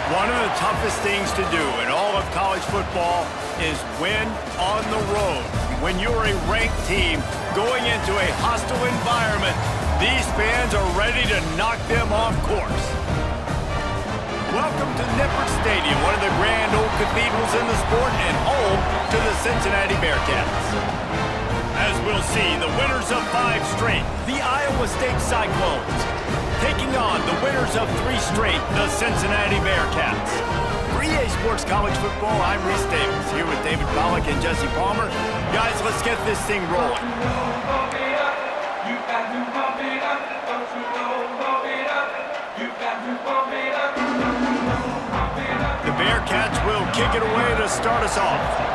One of the toughest things to do in all of college football is win on the road. When you're a ranked team going into a hostile environment, these fans are ready to knock them off course. Welcome to Nippert Stadium, one of the grand old cathedrals in the sport and home to the Cincinnati Bearcats. As we'll see, the winners of 5 straight, the Iowa State Cyclones, taking on the winners of 3 straight, the Cincinnati Bearcats. For EA Sports College Football, I'm Reese Davis, here with David Pollack and Jesse Palmer. Guys, let's get this thing rolling. The Bearcats will kick it away to start us off.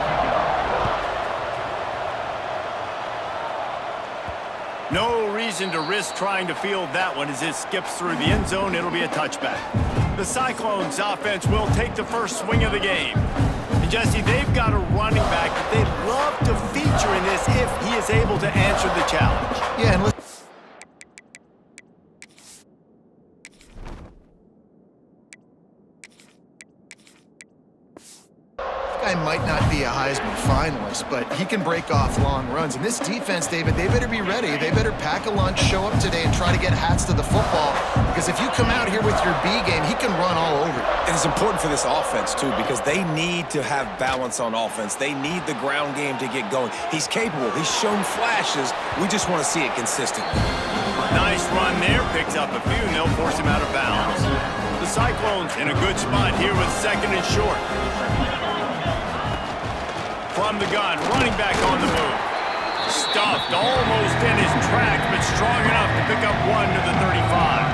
No reason to risk trying to field that one as it skips through the end zone. It'll be a touchback. The Cyclones offense will take the first swing of the game. And Jesse, they've got a running back that they'd love to feature in this if he is able to answer the challenge. Yeah, and guy might not be a Heisman finalist, but he can break off long runs. And this defense, David, they better be ready. They better pack a lunch, show up today, and try to get hats to the football. Because if you come out here with your B game, he can run all over you. And it's important for this offense, too, because they need to have balance on offense. They need the ground game to get going. He's capable. He's shown flashes. We just want to see it consistently. Nice run there. Picks up a few, and they'll force him out of bounds. The Cyclones in a good spot here with 2nd and short. From the gun, running back on the move. Stuffed almost in his tracks, but strong enough to pick up 1 to the 35.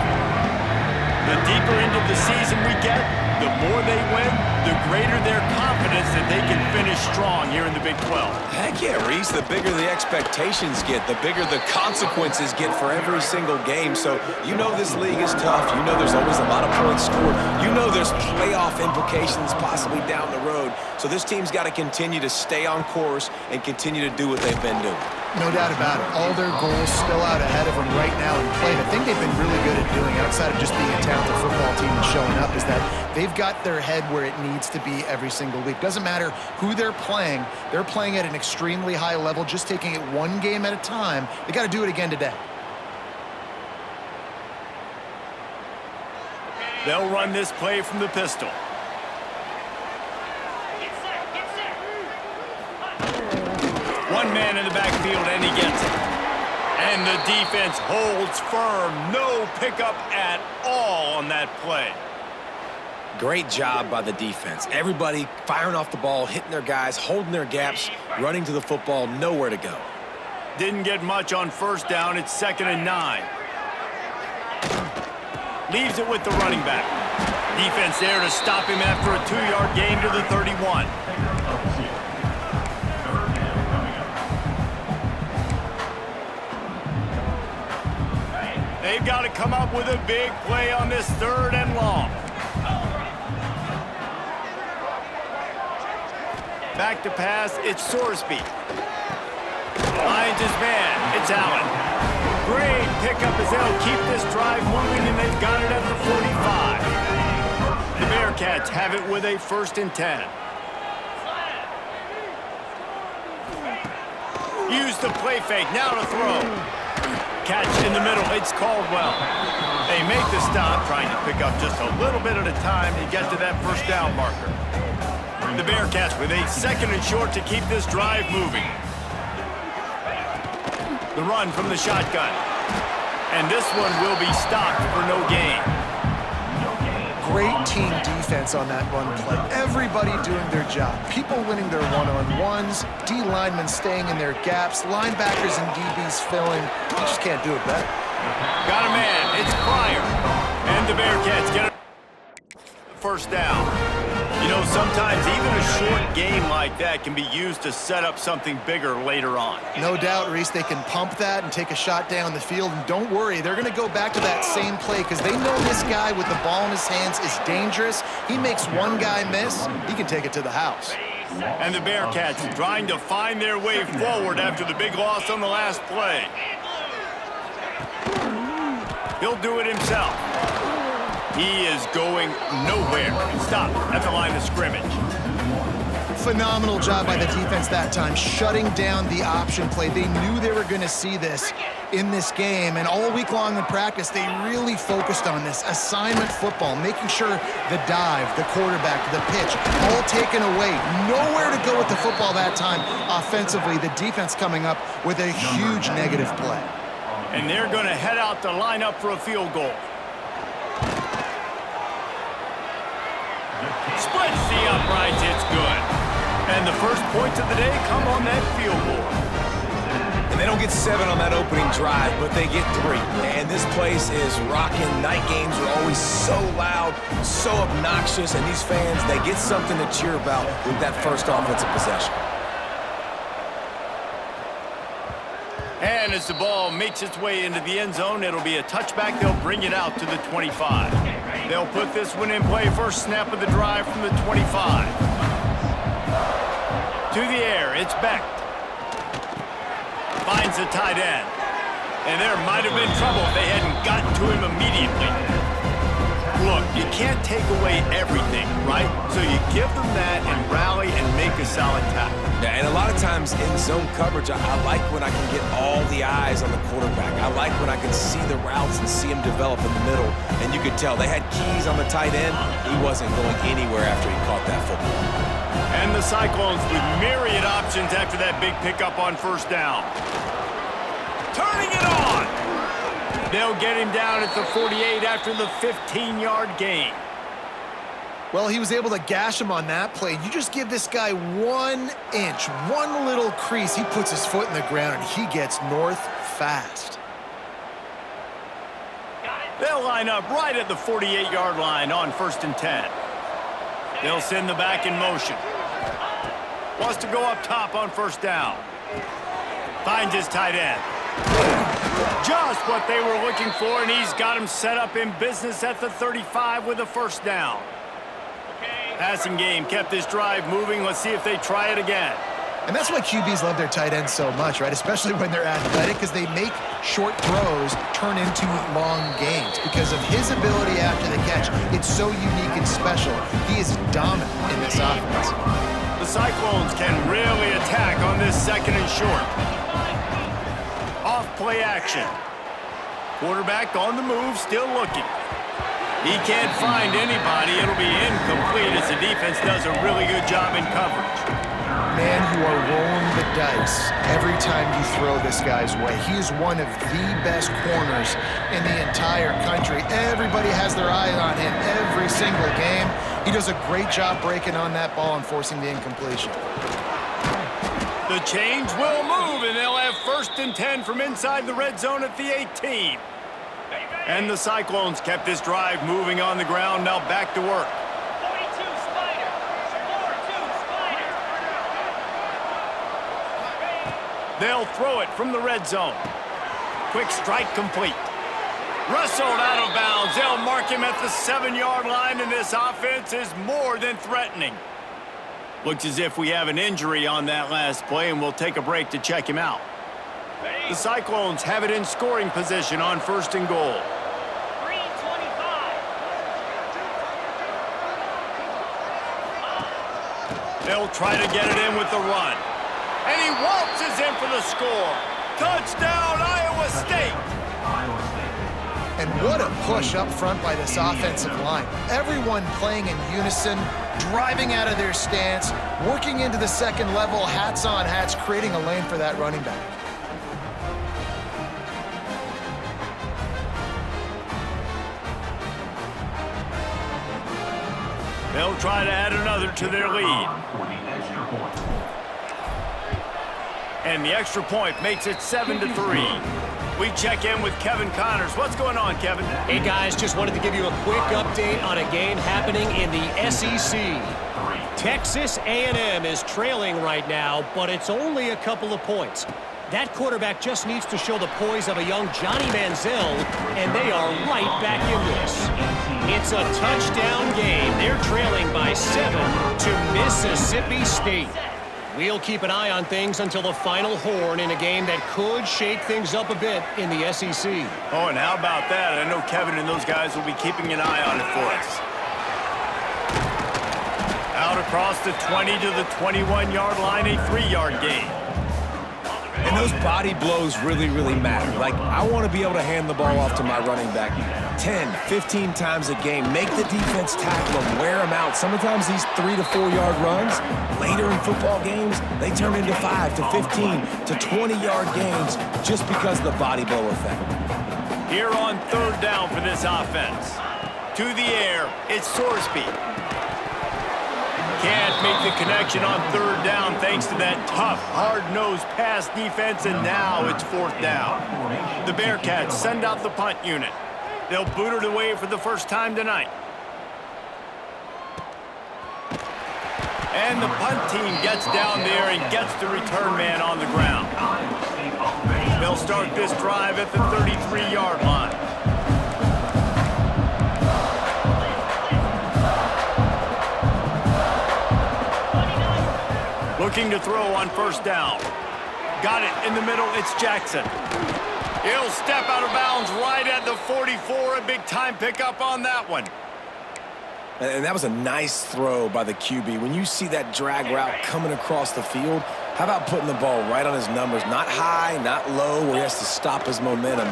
The deeper into the season we get, the more they win, the greater their confidence that they can finish strong here in the Big 12. Heck yeah, Reese. The bigger the expectations get, the bigger the consequences get for every single game. So you know this league is tough. You know there's always a lot of points scored. You know there's playoff implications possibly down the road. So this team's got to continue to stay on course and continue to do what they've been doing. No doubt about it. All their goals still out ahead of them right now in play. I think they've been really good at doing, outside of just being a talented football team and showing up, is that they've got their head where it needs to be every single week. Doesn't matter who they're playing at an extremely high level, just taking it one game at a time. They got to do it again today. They'll run this play from the pistol. One man in the backfield, and he gets it. And the defense holds firm. No pickup at all on that play. Great job by the defense. Everybody firing off the ball, hitting their guys, holding their gaps, running to the football, nowhere to go. Didn't get much on 1st down. It's 2nd and 9. Leaves it with the running back. Defense there to stop him after a 2-yard gain to the 31. They've got to come up with a big play on this 3rd and long. Back to pass, it's Sorsby. Finds his man, it's Allen. Great pickup as they'll keep this drive moving, and they've got it at the 45. The Bearcats have it with a 1st and 10. Use the play fake, now to throw. Catch in the middle, it's Caldwell. They make the stop, trying to pick up just a little bit at a time to get to that 1st down marker. The Bearcats with a 2nd and short to keep this drive moving. The run from the shotgun. And this one will be stopped for no gain. Great team defense on that run play. Everybody doing their job. People winning their one-on-ones, D linemen staying in their gaps, linebackers and DBs filling. You just can't do it better. Got a man, it's Pryor. And the Bearcats get it. 1st down. You know, sometimes even a short game like that can be used to set up something bigger later on. No doubt, Reese, they can pump that and take a shot down the field. And don't worry, they're going to go back to that same play because they know this guy with the ball in his hands is dangerous. He makes one guy miss, he can take it to the house. And the Bearcats trying to find their way forward after the big loss on the last play. He'll do it himself. He is going nowhere. Stop at the line of scrimmage. Phenomenal job by the defense that time, shutting down the option play. They knew they were going to see this in this game, and all week long in practice, they really focused on this assignment football, making sure the dive, the quarterback, the pitch, all taken away. Nowhere to go with the football that time offensively. The defense coming up with a huge negative play. And they're going to head out to line up for a field goal. Splits the uprights, it's good. And the first points of the day come on that field goal. And they don't get 7 on that opening drive, but they get 3. And this place is rocking. Night games are always so loud, so obnoxious, and these fans, they get something to cheer about with that first offensive possession. And as the ball makes its way into the end zone, it'll be a touchback. They'll bring it out to the 25. They'll put this one in play. First snap of the drive from the 25. To the air, it's Beck. Finds the tight end. And there might have been trouble if they hadn't gotten to him immediately. Look, you can't take away everything, right? So you give them that and rally and make a solid tackle. Yeah, and a lot of times in zone coverage, I like when I can get all the eyes on the quarterback. I like when I can see the routes and see him develop in the middle. And you could tell they had keys on the tight end. He wasn't going anywhere after he caught that football. And the Cyclones with myriad options after that big pickup on first down. Turning it on! They'll get him down at the 48 after the 15-yard gain. Well, he was able to gash him on that play. You just give this guy 1 inch, one little crease. He puts his foot in the ground, and he gets north fast. They'll line up right at the 48-yard line on 1st and 10. They'll send the back in motion. Wants to go up top on first down. Finds his tight end. Just what they were looking for, and he's got him set up in business at the 35 with a first down. Passing game kept this drive moving. Let's see if they try it again. And that's why QBs love their tight ends so much, right? Especially when they're athletic, because they make short throws turn into long gains. Because of his ability after the catch, it's so unique and special. He is dominant in this offense. The Cyclones can really attack on this 2nd and short. Off play action. Quarterback on the move, still looking. He can't find anybody. It'll be incomplete as the defense does a really good job in coverage. Man, you are rolling the dice every time you throw this guy's way. He is one of the best corners in the entire country. Everybody has their eye on him every single game. He does a great job breaking on that ball and forcing the incompletion. The change will move, and they'll have 1st and 10 from inside the red zone at the 18. And the Cyclones kept this drive moving on the ground. Now back to work. 42 Spider. 42 Spider. They'll throw it from the red zone. Quick strike complete. Wrestled out of bounds. They'll mark him at the 7-yard line, and this offense is more than threatening. Looks as if we have an injury on that last play, and we'll take a break to check him out. The Cyclones have it in scoring position on 1st and goal. Green 25. They'll try to get it in with the run. And he waltzes in for the score. Touchdown, Iowa State! And what a push up front by this offensive line. Everyone playing in unison, driving out of their stance, working into the 2nd level, hats on hats, creating a lane for that running back. They'll try to add another to their lead. And the extra point makes it 7-3. We check in with Kevin Connors. What's going on, Kevin? Hey, guys, just wanted to give you a quick update on a game happening in the SEC. Texas A&M is trailing right now, but it's only a couple of points. That quarterback just needs to show the poise of a young Johnny Manziel, and they are right back in this. It's a touchdown game. They're trailing by 7 to Mississippi State. We'll keep an eye on things until the final horn in a game that could shake things up a bit in the SEC. Oh, and how about that? I know Kevin and those guys will be keeping an eye on it for us. Out across the 20 to the 21-yard line, a 3-yard gain. And those body blows really, really matter. Like, I want to be able to hand the ball off to my running back 10, 15 times a game. Make the defense tackle them, wear them out. Sometimes these 3 to 4-yard runs, later in football games, they turn into 5 to 15 to 20-yard gains just because of the body blow effect. Here on third down for this offense. To the air, it's Sorsby. Can't make the connection on third down thanks to that tough, hard-nosed pass defense, and now it's fourth down. The Bearcats send out the punt unit. They'll boot it away for the first time tonight. And the punt team gets down there and gets the return man on the ground. They'll start this drive at the 33-yard line. Looking to throw on first down. Got it in the middle, it's Jackson. He'll step out of bounds right at the 44. A big-time pickup on that one. And that was a nice throw by the QB. When you see that drag route coming across the field, how about putting the ball right on his numbers? Not high, not low, where he has to stop his momentum.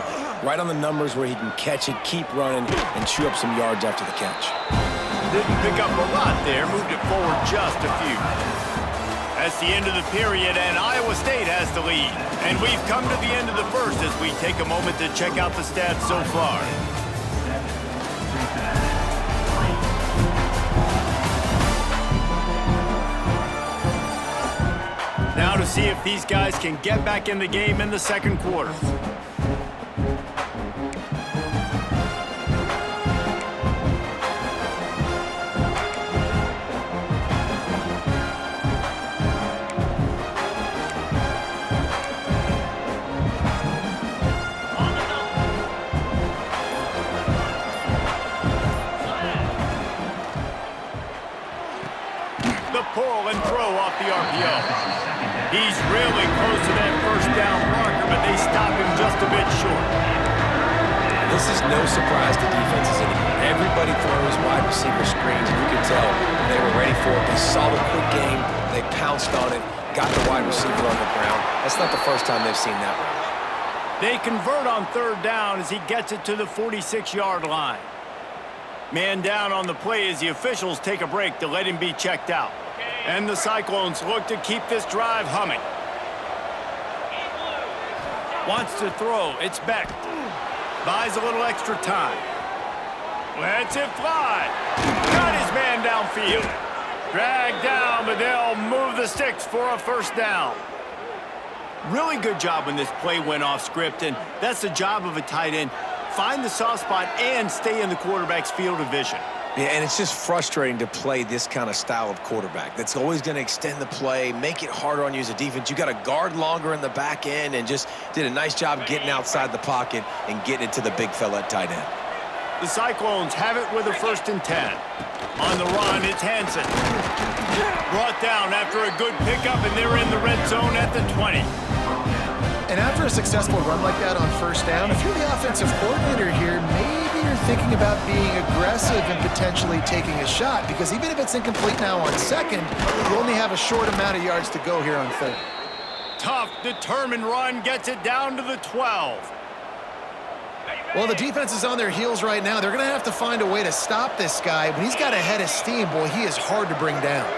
Right on the numbers where he can catch it, keep running, and chew up some yards after the catch. Didn't pick up a lot there, moved it forward just a few. That's the end of the period, and Iowa State has the lead. And we've come to the end of the first as we take a moment to check out the stats so far. Now to see if these guys can get back in the game in the second quarter. Pull and throw off the RPO. He's really close to that first down marker, but they stop him just a bit short. This is no surprise to defenses anymore. Everybody throws wide receiver screens, and you can tell they were ready for it. They saw the quick game. They pounced on it, got the wide receiver on the ground. That's not the first time they've seen that one. They convert on third down as he gets it to the 46-yard line. Man down on the play as the officials take a break to let him be checked out. And the Cyclones look to keep this drive humming. Wants to throw. It's Beck. Buys a little extra time. Lets it fly. Got his man downfield. Dragged down, but they'll move the sticks for a first down. Really good job when this play went off script, and that's the job of a tight end. Find the soft spot and stay in the quarterback's field of vision. Yeah, and it's just frustrating to play this kind of style of quarterback. That's always going to extend the play, make it harder on you as a defense. You got to guard longer in the back end, and just did a nice job getting outside the pocket and getting it to the big fella at tight end. The Cyclones have it with a 1st and 10. On the run, it's Hansen. Brought down after a good pickup, and they're in the red zone at the 20. And after a successful run like that on first down, if you're the offensive coordinator here, maybe you're thinking about being aggressive and potentially taking a shot, because even if it's incomplete now on second, you only have a short amount of yards to go here on third. Tough, determined run gets it down to the 12. Well, the defense is on their heels right now. They're going to have to find a way to stop this guy. When he's got a head of steam, boy, he is hard to bring down.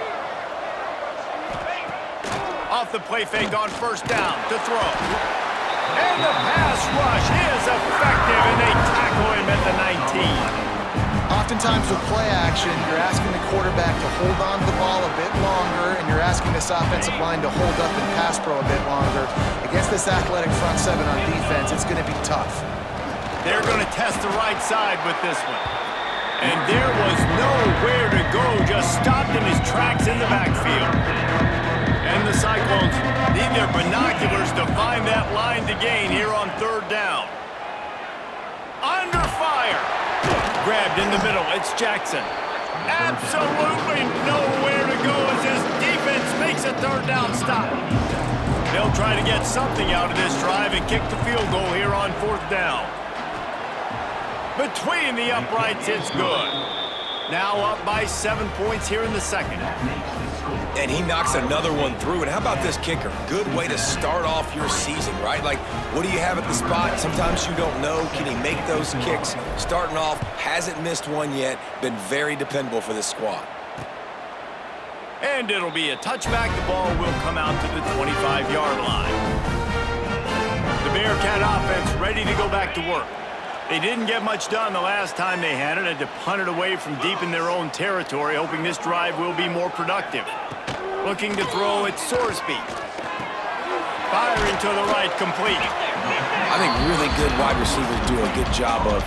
Off the play fake on first down to throw. And the pass rush is effective, and they tackle him at the 19. Oftentimes with play action, you're asking the quarterback to hold on to the ball a bit longer, and you're asking this offensive line to hold up and pass pro a bit longer. Against this athletic front seven on defense, it's going to be tough. They're going to test the right side with this one. And there was nowhere to go, just stopped in his tracks in the backfield. And the Cyclones need their binoculars to find that line to gain here on third down. Under fire. Grabbed in the middle. It's Jackson. Absolutely nowhere to go as his defense makes a third down stop. They'll try to get something out of this drive and kick the field goal here on fourth down. Between the uprights, it's good. Now up by 7 points here in the second. And he knocks another one through. And how about this kicker? Good way to start off your season, right? Like, what do you have at the spot? Sometimes you don't know. Can he make those kicks? Starting off, hasn't missed one yet. Been very dependable for this squad. And it'll be a touchback. The ball will come out to the 25-yard line. The Bearcat offense ready to go back to work. They didn't get much done the last time they had it. Had to punt it away from deep in their own territory, hoping this drive will be more productive. Looking to throw at Sorsby. Firing to the right, complete. I think really good wide receivers do a good job of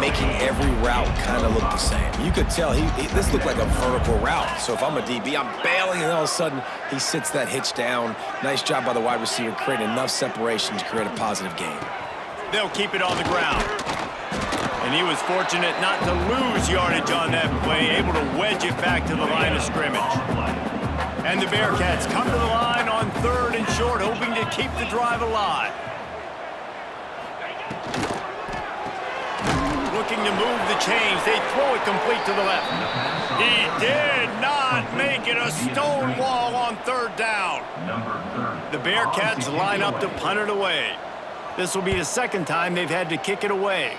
making every route kind of look the same. You could tell this looked like a vertical route. So if I'm a DB, I'm bailing, and all of a sudden he sits that hitch down. Nice job by the wide receiver, creating enough separation to create a positive gain. They'll keep it on the ground. And he was fortunate not to lose yardage on that play, able to wedge it back to the line of scrimmage. And the Bearcats come to the line on third and short, hoping to keep the drive alive. Looking to move the chains. They throw it complete to the left. He did not make it a stone wall on third down. The Bearcats line up to punt it away. This will be the second time they've had to kick it away.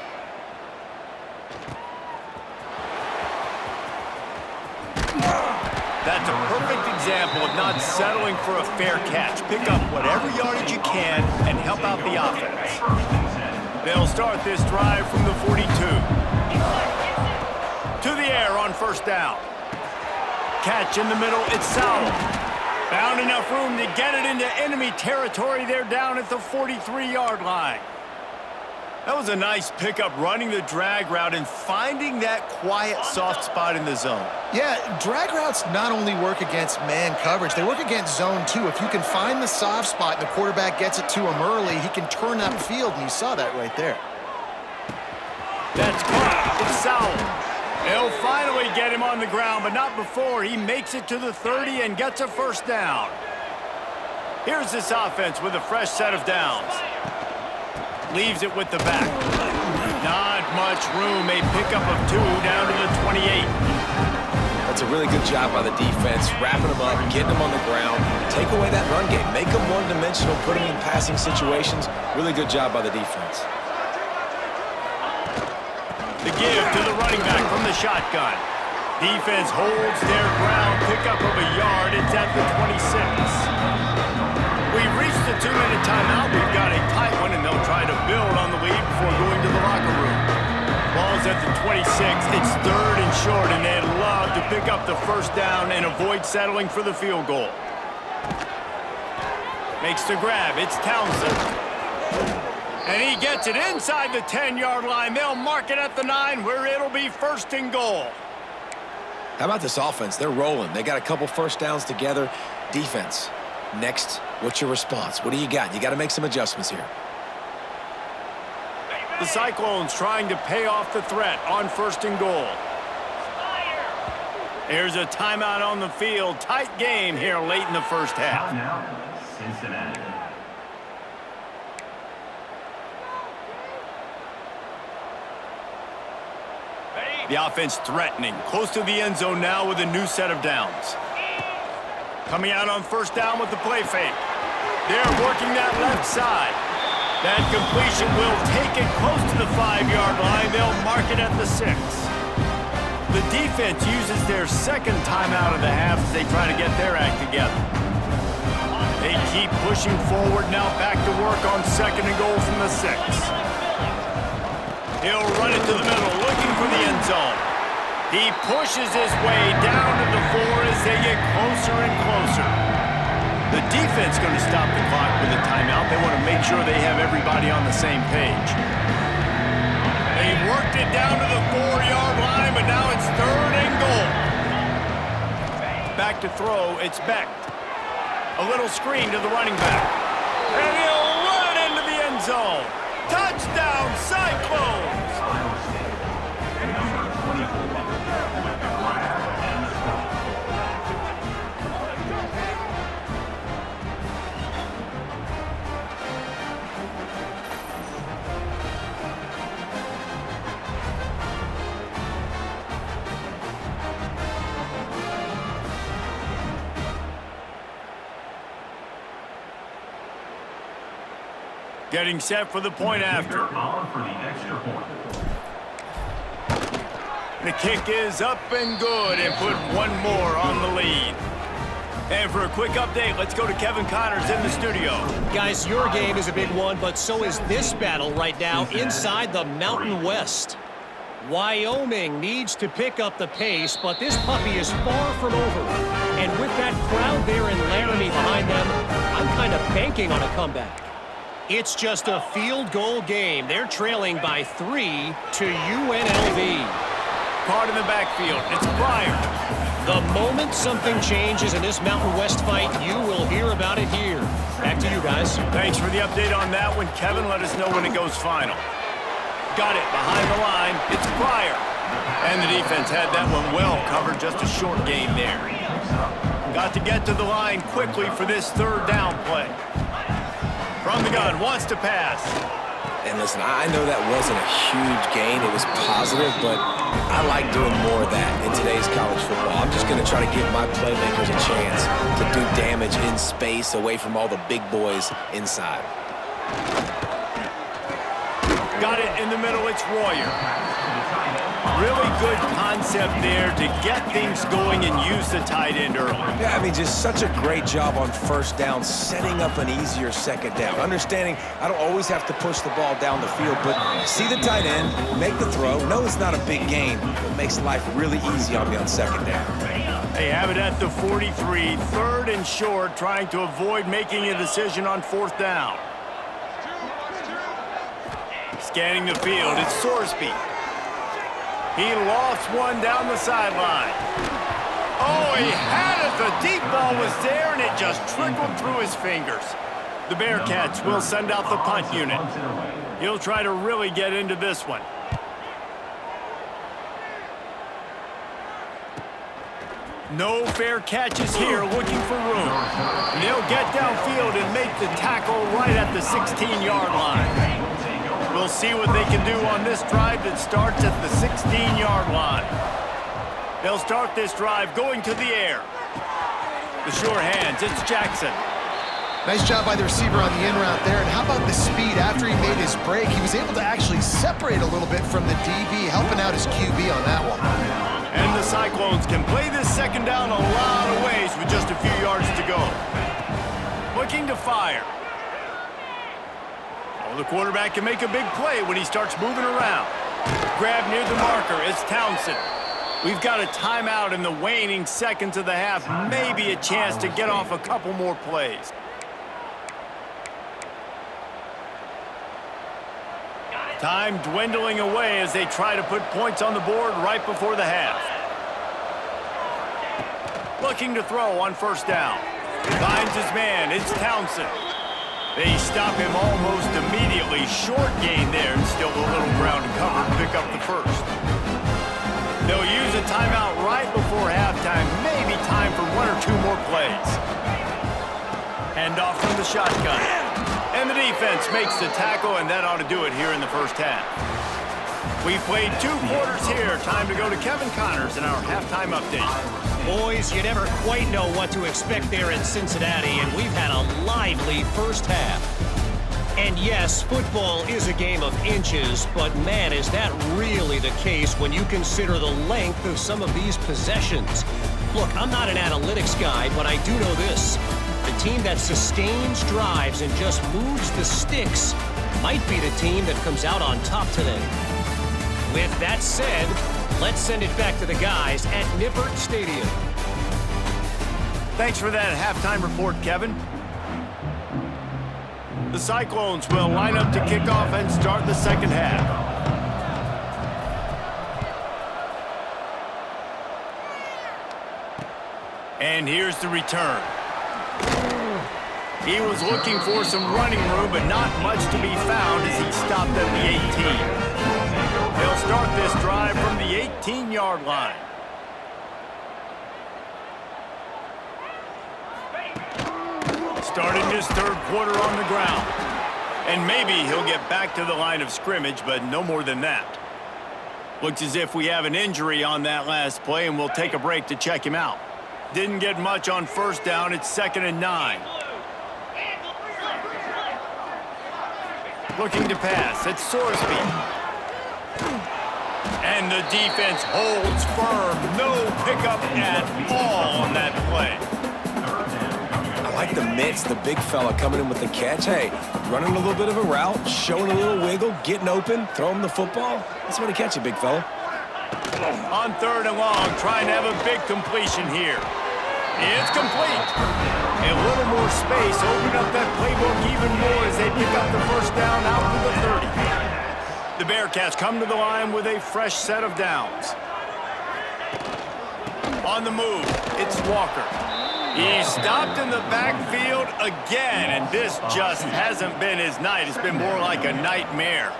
That's a perfect example of not settling for a fair catch. Pick up whatever yardage you can and help out the offense. They'll start this drive from the 42. To the air on first down. Catch in the middle, it's Sowell. Found enough room to get it into enemy territory. They're down at the 43-yard line. That was a nice pickup, running the drag route and finding that quiet, soft spot in the zone. Yeah, drag routes not only work against man coverage, they work against zone too. If you can find the soft spot and the quarterback gets it to him early, he can turn that field, and you saw that right there. That's caught. It's Sowell. They'll finally get him on the ground, but not before he makes it to the 30 and gets a first down. Here's this offense with a fresh set of downs. Leaves it with the back. Not much room. A pickup of 2 down to the 28. That's a really good job by the defense, wrapping them up, getting them on the ground. Take away that run game. Make them one-dimensional, put them in passing situations. Really good job by the defense. The give to the running back from the shotgun. Defense holds their ground. Pickup of a yard. It's at the 26. We've reached the 2-minute timeout. We've got a tight one, and they'll try to build on the lead before going to the locker room. Ball's at the 26. It's third and short, and they'd love to pick up the first down and avoid settling for the field goal. Makes the grab. It's Townsend. And he gets it inside the 10-yard line. They'll mark it at the 9, where it'll be first and goal. How about this offense? They're rolling. They got a couple first downs together. Defense. Next, what's your response? What do you got? You got to make some adjustments here. The Cyclones trying to pay off the threat on first and goal. Here's a timeout on the field. Tight game here late in the first half. Now, Cincinnati. The offense threatening. Close to the end zone now with a new set of downs. Coming out on first down with the play fake. They're working that left side. That completion will take it close to the 5-yard line. They'll mark it at the 6. The defense uses their second timeout of the half as they try to get their act together. They keep pushing forward, now back to work on second and goal from the 6. He'll run it to the middle, looking for the end zone. He pushes his way down to the 4 as they get closer and closer. The defense going to stop the clock with a timeout. They want to make sure they have everybody on the same page. They worked it down to the 4-yard line, but now it's third and goal. Back to throw, it's Beck. A little screen to the running back. And he'll run it into the end zone. Touchdown, Cyclones! Getting set for the point after. Ball for the extra point. The kick is up and good and put one more on the lead. And for a quick update, let's go to Kevin Connors in the studio. Guys, your game is a big one, but so is this battle right now inside the Mountain West. Wyoming needs to pick up the pace, but this puppy is far from over. And with that crowd there in Laramie behind them, I'm kind of banking on a comeback. It's just a field goal game. They're trailing by 3 to UNLV. Caught in the backfield. It's Pryor. The moment something changes in this Mountain West fight, you will hear about it here. Back to you guys. Thanks for the update on that one, Kevin. Let us know when it goes final. Got it behind the line. It's Pryor. And the defense had that one well covered. Just a short gain there. Got to get to the line quickly for this third down play. From the gun, wants to pass. And listen, I know that wasn't a huge gain. It was positive, but I like doing more of that in today's college football. I'm just going to try to give my playmakers a chance to do damage in space away from all the big boys inside. Got it in the middle. It's Royer. Really good concept there to get things going and use the tight end early. Yeah, I mean, just such a great job on first down, setting up an easier second down. Understanding I don't always have to push the ball down the field, but see the tight end, make the throw. No, it's not a big gain, but it makes life really easy on me on second down. They have it at the 43, third and short, trying to avoid making a decision on fourth down. Scanning the field, it's Sorsby. He lost one down the sideline. Oh, he had it. The deep ball was there, and it just trickled through his fingers. The Bearcats will send out the punt unit. He'll try to really get into this one. No fair catches here, looking for room. They'll get downfield and make the tackle right at the 16-yard line. We'll see what they can do on this drive that starts at the 16-yard line. They'll start this drive going to the air. The sure hands, it's Jackson. Nice job by the receiver on the in route there. And how about the speed after he made his break? He was able to actually separate a little bit from the DB, helping out his QB on that one. And the Cyclones can play this second down a lot of ways with just a few yards to go. Looking to fire. Oh, the quarterback can make a big play when he starts moving around. Grab near the marker, it's Townsend. We've got a timeout in the waning seconds of the half. Maybe a chance to get off a couple more plays. Time dwindling away as they try to put points on the board right before the half. Looking to throw on first down. Finds his man, it's Townsend. They stop him almost immediately. Short gain there, and still a little ground to cover to pick up the first. They'll use a timeout right before halftime. Maybe time for one or two more plays. Hand off from the shotgun. And the defense makes the tackle, and that ought to do it here in the first half. We've played 2 quarters here. Time to go to Kevin Connors in our halftime update. Boys, you never quite know what to expect there in Cincinnati, and we've had a lively first half. And yes, football is a game of inches, but man, is that really the case when you consider the length of some of these possessions. Look, I'm not an analytics guy, but I do know this. The team that sustains drives and just moves the sticks might be the team that comes out on top today. With that said, let's send it back to the guys at Nippert Stadium. Thanks for that halftime report, Kevin. The Cyclones will line up to kick off and start the second half. And here's the return. He was looking for some running room, but not much to be found as he stopped at the 18. They'll start this drive from the 18-yard line. Starting his third quarter on the ground. And maybe he'll get back to the line of scrimmage, but no more than that. Looks as if we have an injury on that last play, and we'll take a break to check him out. Didn't get much on first down. It's 2nd and 9. Looking to pass. It's Sorsby. And the defense holds firm. No pickup at all on that play. I like the mitts, the big fella coming in with the catch. Hey, running a little bit of a route, showing a little wiggle, getting open, throw him the football. That's when he catch it, big fella. On 3rd and long, trying to have a big completion here. It's complete. A little more space, open up that playbook even more as they pick up the first down out to the 30. The Bearcats come to the line with a fresh set of downs. On the move, it's Walker. He stopped in the backfield again, and this just hasn't been his night. It's been more like a nightmare.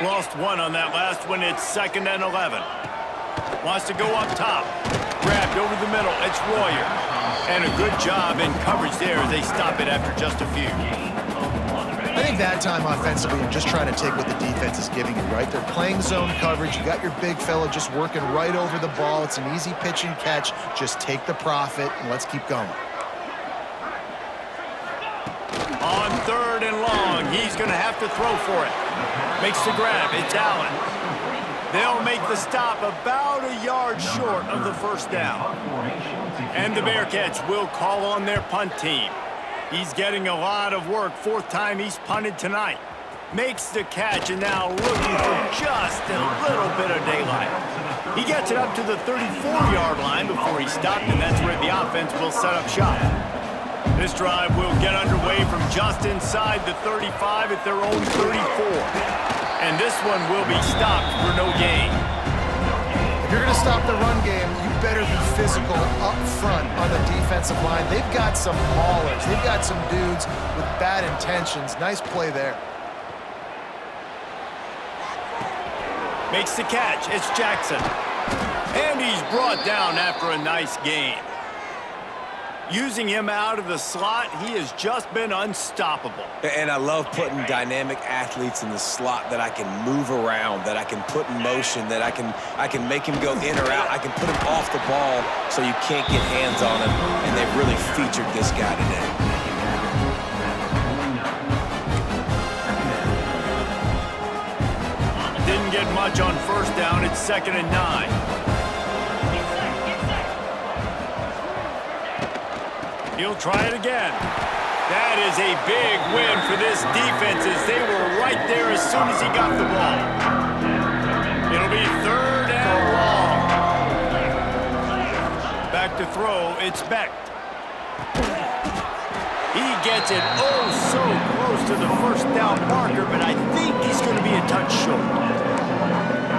Lost one on that last one. It's 2nd and 11. Wants to go up top. Grabbed over the middle. It's Royer. And a good job in coverage there as they stop it after just a few. I think that time offensively, you're just trying to take what the defense is giving you, right? They're playing zone coverage. You got your big fella just working right over the ball. It's an easy pitch and catch. Just take the profit, and let's keep going. On 3rd and long, he's going to have to throw for it. Makes the grab. It's Allen. They'll make the stop about a yard short of the first down. And the Bearcats will call on their punt team. He's getting a lot of work. 4th time he's punted tonight. Makes the catch and now looking for just a little bit of daylight. He gets it up to the 34-yard line before he stopped, and that's where the offense will set up shop. This drive will get underway from just inside the 35 at their own 34. And this one will be stopped for no gain. If you're going to stop the run game, you better be physical up front on the defensive line. They've got some maulers. They've got some dudes with bad intentions. Nice play there. Makes the catch. It's Jackson. And he's brought down after a nice gain. Using him out of the slot, he has just been unstoppable. And I love putting dynamic athletes in the slot that I can move around, that I can put in motion, that I can make him go in or out. I can put him off the ball so you can't get hands on him, and they've really featured this guy today. Didn't get much on 1st down. It's 2nd and 9. He'll try it again. That is a big win for this defense as they were right there as soon as he got the ball. It'll be 3rd and long. Back to throw, it's Beck. He gets it oh so close to the first down marker, but I think he's going to be a touch short.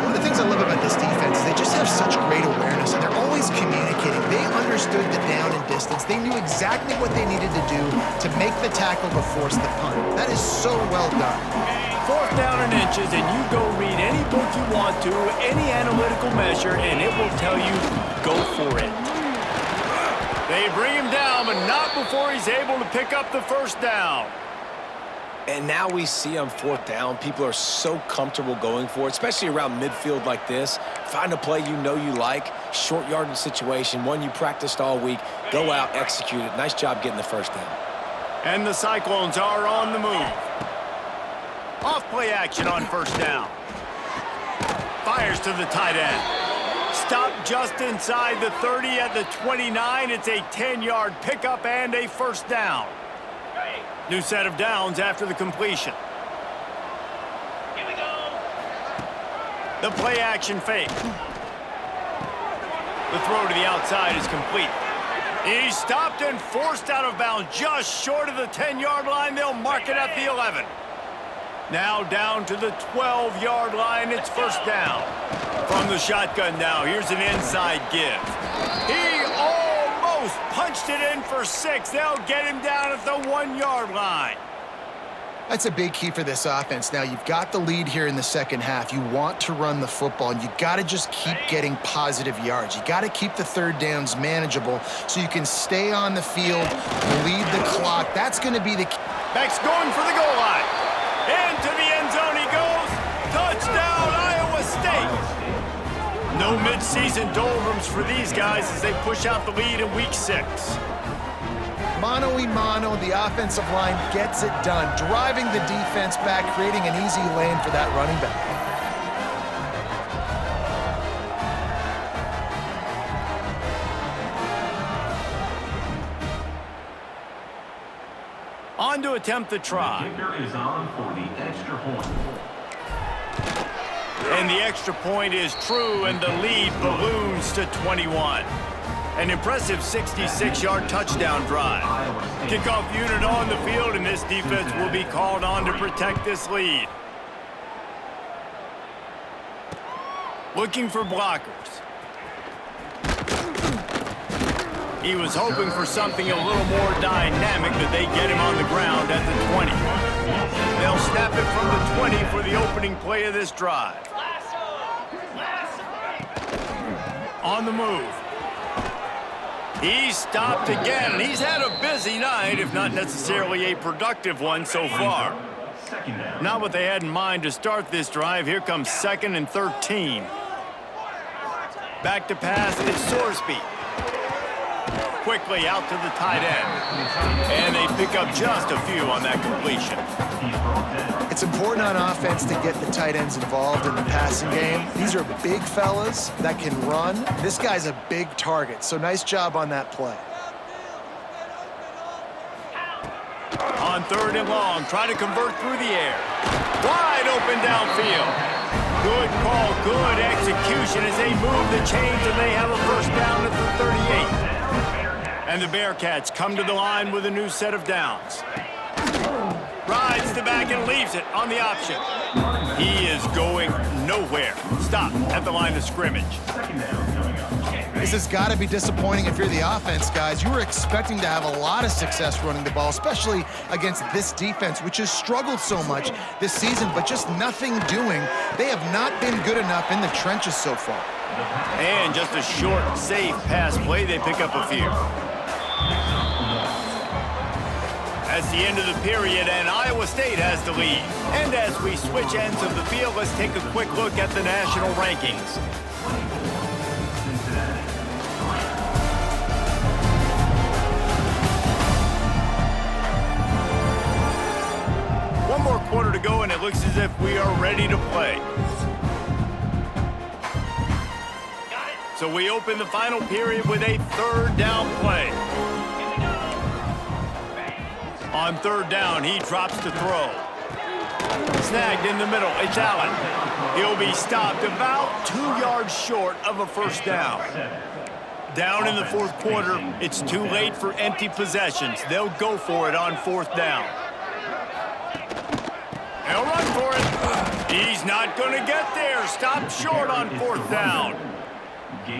One of the things I love about this defense is they just have such great awareness, and they're always communicating. They understood the down and distance. They knew exactly what they needed to do to make the tackle to force the punt. That is so well done. 4th down and inches, and you go read any book you want to, any analytical measure, and it will tell you, go for it. They bring him down, but not before he's able to pick up the first down. And now we see on 4th down, people are so comfortable going for it, especially around midfield like this. Find a play you know you like, short yardage situation, one you practiced all week. Go out, execute it. Nice job getting the first down. And the Cyclones are on the move. Off play action on 1st down. Fires to the tight end. Stop just inside the 30 at the 29. It's a 10-yard pickup and a first down. New set of downs after the completion. Here we go. The play action fake. The throw to the outside is complete. He's stopped and forced out of bounds just short of the 10-yard line. They'll mark it at the 11. Now down to the 12-yard line. It's first down. From the shotgun now, here's an inside give. He almost punched it in for 6. They'll get him down at the 1-yard line. That's a big key for this offense. Now, you've got the lead here in the second half. You want to run the football, and you got to just keep getting positive yards. You got to keep the third downs manageable so you can stay on the field, lead the clock. That's going to be the key. Beck's going for the goal line. Into the end zone he goes. Touchdown, Iowa State. No midseason doldrums for these guys as they push out the lead in Week 6. Mano-a-mano, the offensive line gets it done, driving the defense back, creating an easy lane for that running back. On to attempt the try. The kicker is on for the extra point. And the extra point is true, and the lead balloons to 21. An impressive 66-yard touchdown drive. Kickoff unit on the field, and this defense will be called on to protect this lead. Looking for blockers. He was hoping for something a little more dynamic, but they get him on the ground at the 20. They'll snap it from the 20 for the opening play of this drive. On the move. He's stopped again, and he's had a busy night, if not necessarily a productive one so far. Not what they had in mind to start this drive. Here comes 2nd and 13. Back to pass, it's Sorsby. Quickly out to the tight end. And they pick up just a few on that completion. It's important on offense to get the tight ends involved in the passing game. These are big fellas that can run. This guy's a big target, so nice job on that play. On 3rd and long, trying to convert through the air. Wide open downfield. Good call, good execution as they move the chains, and they have a first down at the 38. And the Bearcats come to the line with a new set of downs. Rides the back and leaves it on the option. He is going nowhere. Stop at the line of scrimmage. This has got to be disappointing if you're the offense, guys. You were expecting to have a lot of success running the ball, especially against this defense, which has struggled so much this season, but just nothing doing. They have not been good enough in the trenches so far. And just a short, safe pass play, they pick up a few. That's the end of the period, and Iowa State has the lead. And as we switch ends of the field, let's take a quick look at the national rankings. One more quarter to go, and it looks as if we are ready to play. So we open the final period with a 3rd down play. On 3rd down, he drops to throw. Snagged in the middle, it's Allen. He'll be stopped about 2 yards short of a first down. Down in the 4th quarter, it's too late for empty possessions. They'll go for it on 4th down. They'll run for it. He's not going to get there. Stopped short on 4th down.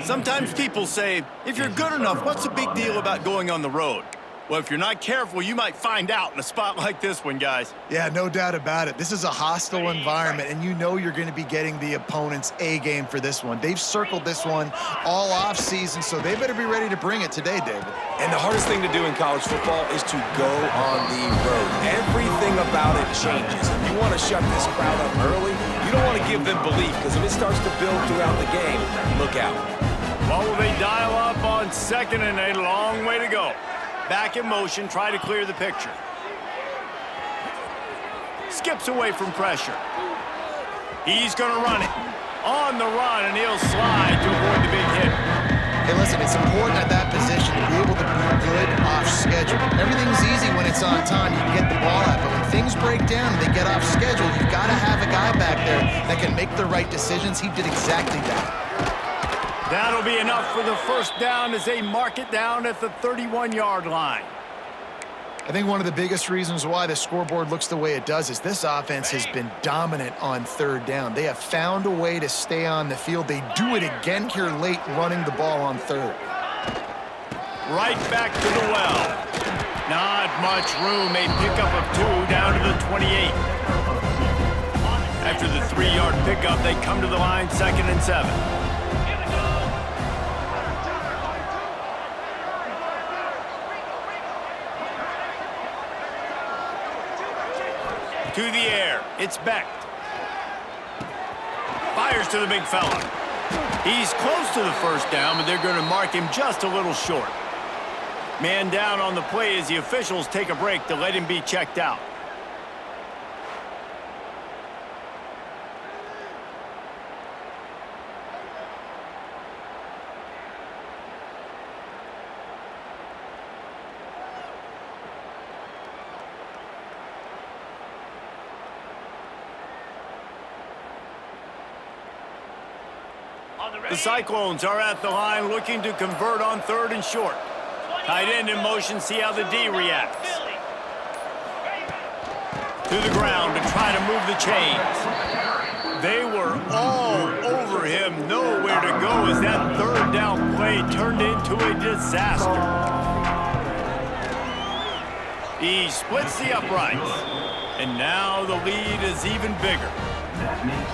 Sometimes people say, if you're good enough, what's the big deal about going on the road? Well, if you're not careful, you might find out in a spot like this one, guys. Yeah, no doubt about it. This is a hostile environment, and you know you're going to be getting the opponent's A game for this one. They've circled this one all off season, so they better be ready to bring it today, David. And the hardest thing to do in college football is to go on the road. Everything about it changes. If you want to shut this crowd up early, you don't want to give them belief, because if it starts to build throughout the game, look out. What will they dial up on 2nd and a long way to go? Back in motion, try to clear the picture. Skips away from pressure. He's going to run it. On the run, and he'll slide to avoid the big hit. Hey, listen, it's important at that position to be able to be good off schedule. Everything's easy when it's on time. You can get the ball out, but when things break down and they get off schedule, you've got to have a guy back there that can make the right decisions. He did exactly that. That'll be enough for the first down as they mark it down at the 31-yard line. I think one of the biggest reasons why the scoreboard looks the way it does is this offense has been dominant on 3rd down. They have found a way to stay on the field. They do it again here late, running the ball on 3rd. Right back to the well. Not much room. A pickup of 2 down to the 28. After the 3-yard pickup, they come to the line 2nd and 7. To the air, it's Beck. Fires to the big fella. He's close to the first down, but they're going to mark him just a little short. Man down on the play as the officials take a break to let him be checked out. The Cyclones are at the line looking to convert on 3rd and short. Tight end in motion, see how the D reacts. To the ground to try to move the chains. They were all over him, nowhere to go as that 3rd down play turned into a disaster. He splits the uprights, and now the lead is even bigger.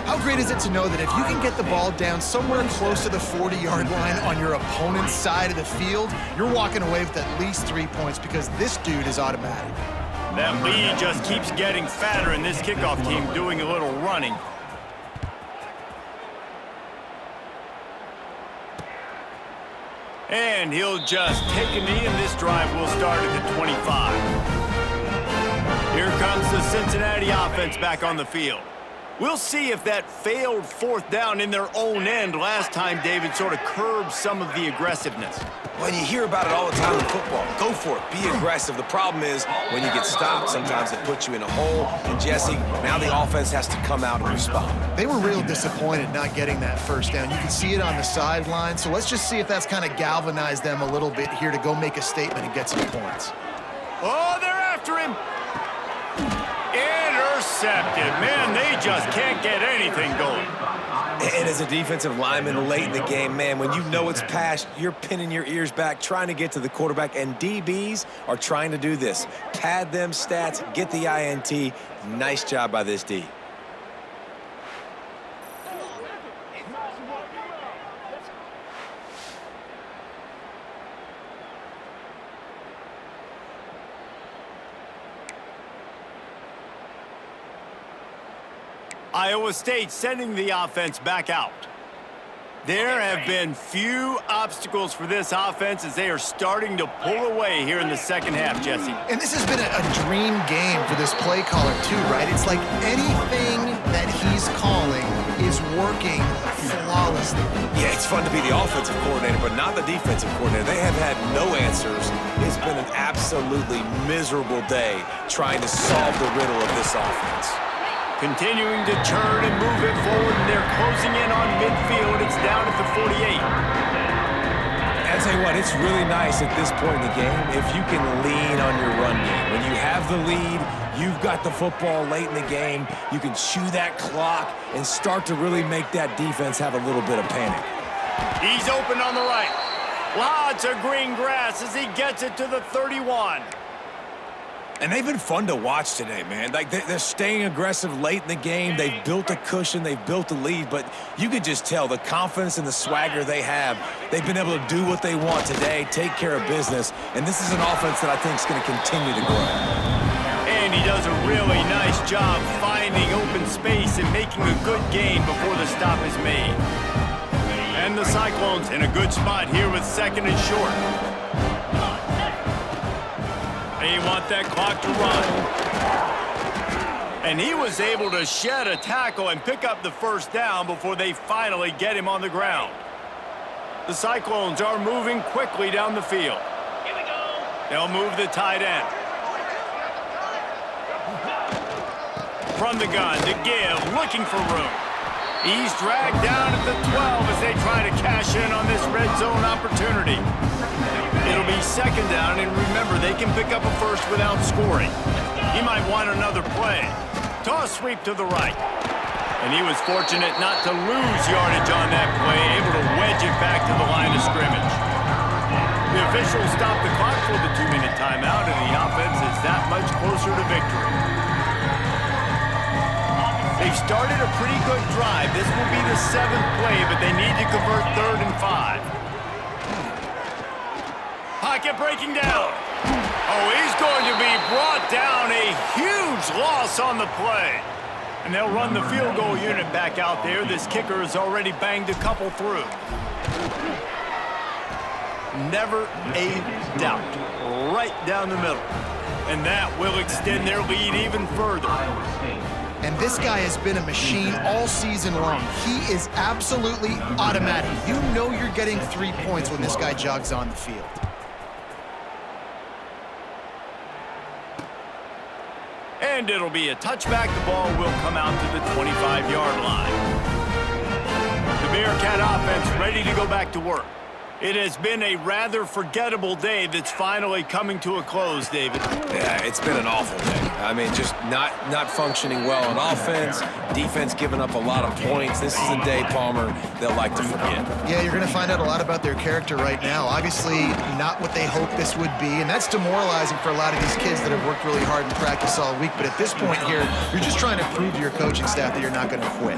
How great is it to know that if you can get the ball down somewhere close to the 40-yard line on your opponent's side of the field, you're walking away with at least 3 points because this dude is automatic. That lead just keeps getting fatter, and this kickoff team doing a little running. And he'll just take a knee, and this drive will start at the 25. Here comes the Cincinnati offense back on the field. We'll see if that failed 4th down in their own end last time, David, sort of curbed some of the aggressiveness. Well, you hear about it all the time in football. Go for it. Be aggressive. The problem is when you get stopped, sometimes it puts you in a hole. And, Jesse, now the offense has to come out and respond. They were real disappointed not getting that 1st down. You can see it on the sideline. So let's just see if that's kind of galvanized them a little bit here to go make a statement and get some points. Oh, they're after him. Intercepted. Man, they just can't get anything going. And as a defensive lineman late in the game, man, when you know it's past, you're pinning your ears back, trying to get to the quarterback, and DBs are trying to do this. Pad them stats, get the INT. Nice job by this D. Iowa State sending the offense back out. There have been few obstacles for this offense as they are starting to pull away here in the 2nd half, Jesse. And this has been a dream game for this play caller too, right? It's like anything that he's calling is working flawlessly. Yeah, it's fun to be the offensive coordinator, but not the defensive coordinator. They have had no answers. It's been an absolutely miserable day trying to solve the riddle of this offense. Continuing to churn and move it forward, and they're closing in on midfield. It's down at the 48. I'll tell you what, it's really nice at this point in the game if you can lean on your run game. When you have the lead, you've got the football late in the game, you can chew that clock and start to really make that defense have a little bit of panic. He's open on the right. Lots of green grass as he gets it to the 31. And they've been fun to watch today, man. Like, they're staying aggressive late in the game. They've built a cushion. They've built a lead. But you could just tell the confidence and the swagger they have. They've been able to do what they want today, take care of business. And this is an offense that I think is going to continue to grow. And he does a really nice job finding open space and making a good gain before the stop is made. And the Cyclones in a good spot here with 2nd and short. They want that clock to run. And he was able to shed a tackle and pick up the 1st down before they finally get him on the ground. The Cyclones are moving quickly down the field. Here we go. They'll move the tight end. From the gun to Give, looking for room. He's dragged down at the 12 as they try to cash in on this red zone opportunity. It'll be 2nd down, and remember, they can pick up a 1st without scoring. He might want another play. Toss sweep to the right. And he was fortunate not to lose yardage on that play, able to wedge it back to the line of scrimmage. The officials stopped the clock for the 2-minute timeout, and the offense is that much closer to victory. They've started a pretty good drive. This will be the 7th play, but they need to convert 3rd and 5. Pocket breaking down. Oh, he's going to be brought down. A huge loss on the play. And they'll run the field goal unit back out there. This kicker has already banged a couple through. Never a doubt. Right down the middle. And that will extend their lead even further. And this guy has been a machine all season long. He is absolutely automatic. You know you're getting 3 points when this guy jogs on the field. And it'll be a touchback. The ball will come out to the 25-yard line. The Bearcat offense ready to go back to work. It has been a rather forgettable day that's finally coming to a close, David. Yeah, it's been an awful day. I mean, just not functioning well on offense, defense giving up a lot of points. This is a day, Palmer, they'll like to forget. Yeah, you're going to find out a lot about their character right now. Obviously, not what they hoped this would be, and that's demoralizing for a lot of these kids that have worked really hard in practice all week. But at this point here, you're just trying to prove to your coaching staff that you're not going to quit.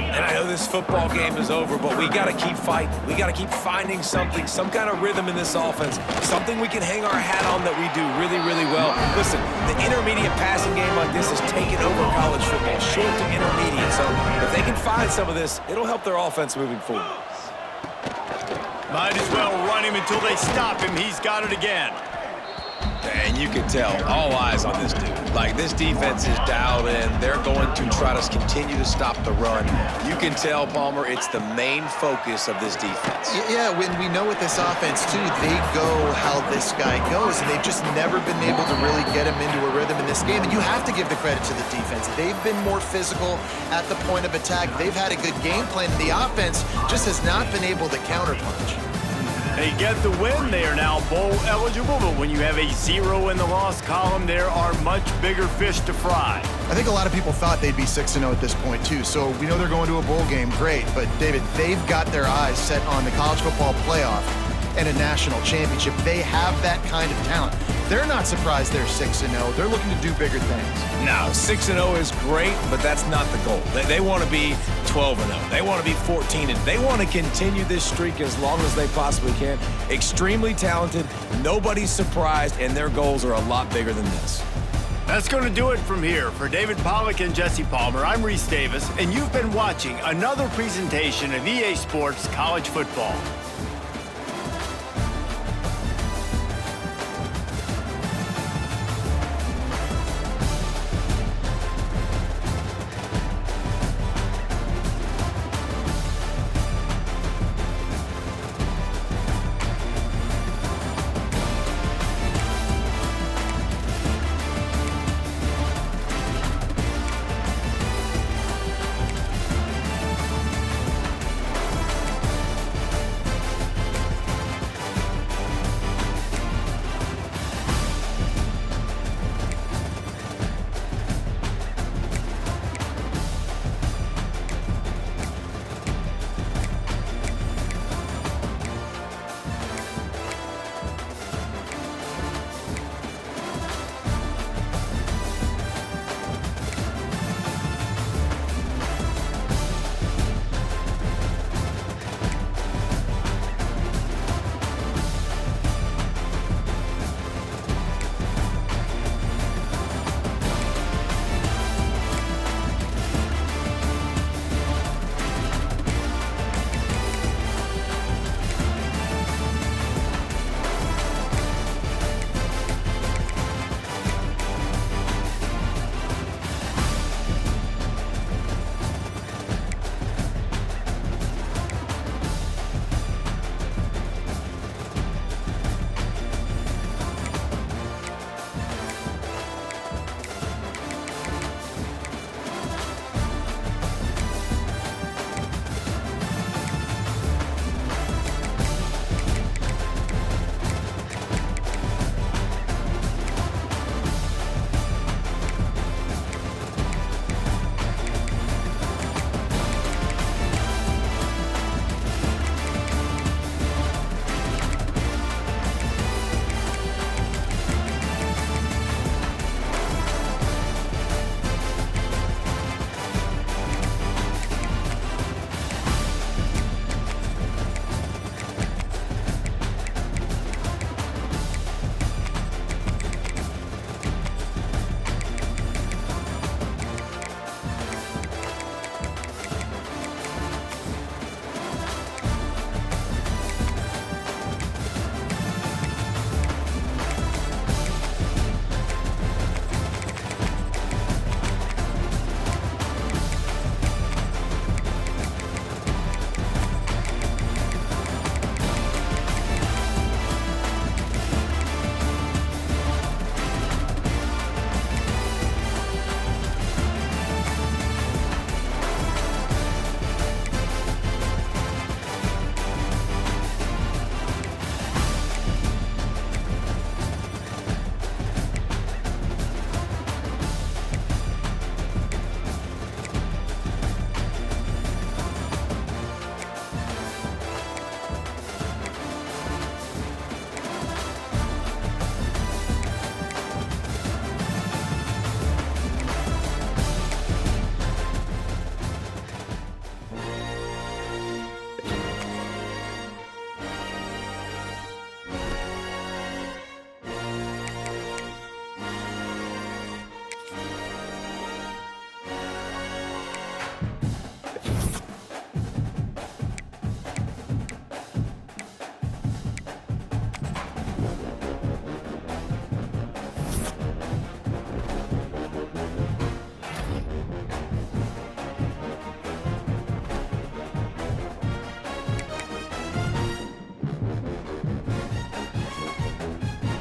And I know this football game is over, but we got to keep fighting. We got to keep finding something, some kind of rhythm in this offense, something we can hang our hat on that we do really, really well. Listen, the intermediate passing game like this has taken over college football, short to intermediate. So if they can find some of this, it'll help their offense moving forward. Might as well run him until they stop him. He's got it again. And you can tell, all eyes on this dude. Like, this defense is dialed in. They're going to try to continue to stop the run. You can tell, Palmer, it's the main focus of this defense. Yeah, when we know with this offense, too, they go how this guy goes, and they've just never been able to really get him into a rhythm in this game. And you have to give the credit to the defense. They've been more physical at the point of attack. They've had a good game plan. The offense just has not been able to counterpunch. They get the win. They are now bowl eligible, but when you have a 0 in the loss column, there are much bigger fish to fry. I think a lot of people thought they'd be 6-0 at this point, too. So we know they're going to a bowl game. Great. But, David, they've got their eyes set on the college football playoff and a national championship. They have that kind of talent. They're not surprised they're 6-0. They're looking to do bigger things. No, 6-0 is great, but that's not the goal. They want to be 12-0. They want to be 14-0. They want to continue this streak as long as they possibly can. Extremely talented. Nobody's surprised, and their goals are a lot bigger than this. That's going to do it from here. For David Pollack and Jesse Palmer, I'm Reese Davis, and you've been watching another presentation of EA Sports College Football.